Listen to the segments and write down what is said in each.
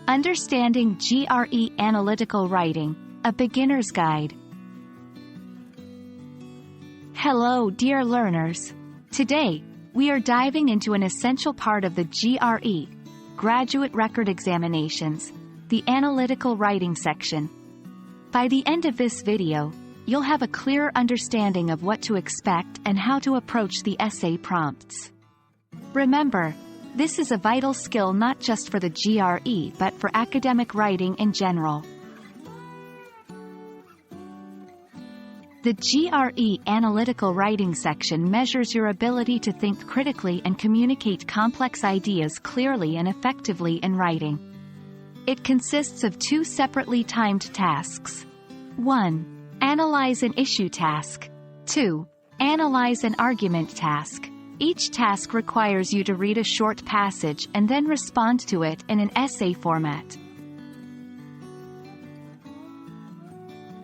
Understanding GRE Analytical Writing, a Beginner's Guide. Hello, dear learners. Today, we are diving into an essential part of the GRE, Graduate Record Examinations, the Analytical Writing section. By the end of this video, you'll have a clearer understanding of what to expect and how to approach the essay prompts. Remember, this is a vital skill not just for the GRE but for academic writing in general. The GRE Analytical Writing section measures your ability to think critically and communicate complex ideas clearly and effectively in writing. It consists of two separately timed tasks. 1. Analyze an issue task. 2. Analyze an argument task. Each task requires you to read a short passage and then respond to it in an essay format.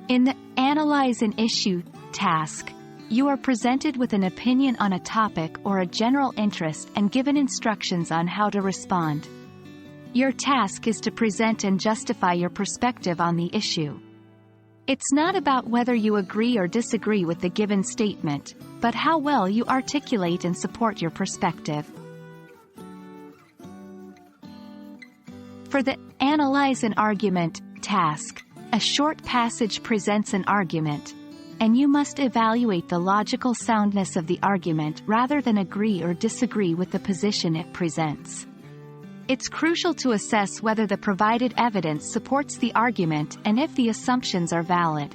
In the Analyze an Issue task, you are presented with an opinion on a topic or a general interest and given instructions on how to respond. Your task is to present and justify your perspective on the issue. It's not about whether you agree or disagree with the given statement, but how well you articulate and support your perspective. For the Analyze an Argument task, a short passage presents an argument, and you must evaluate the logical soundness of the argument rather than agree or disagree with the position it presents. It's crucial to assess whether the provided evidence supports the argument and if the assumptions are valid.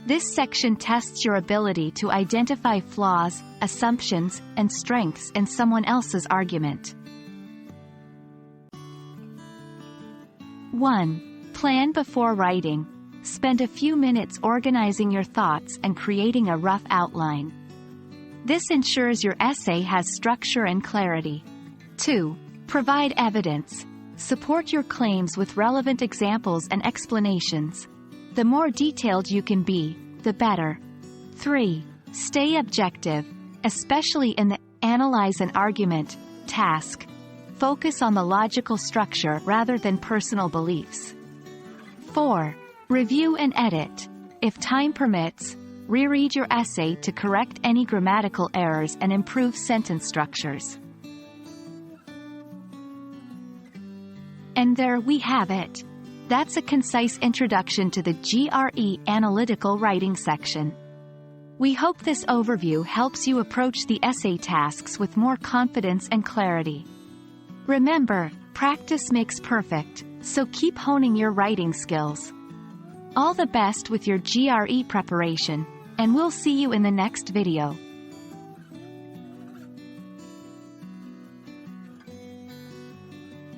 This section tests your ability to identify flaws, assumptions, and strengths in someone else's argument. 1. Plan before writing. Spend a few minutes organizing your thoughts and creating a rough outline. This ensures your essay has structure and clarity. 2. Provide evidence. Support your claims with relevant examples and explanations. The more detailed you can be, the better. 3. Stay objective, especially in the Analyze an Argument task. Focus on the logical structure rather than personal beliefs. 4. Review and edit. If time permits, reread your essay to correct any grammatical errors and improve sentence structures. And there we have it. That's a concise introduction to the GRE Analytical Writing section. We hope this overview helps you approach the essay tasks with more confidence and clarity. Remember, practice makes perfect, so keep honing your writing skills. All the best with your GRE preparation, and we'll see you in the next video.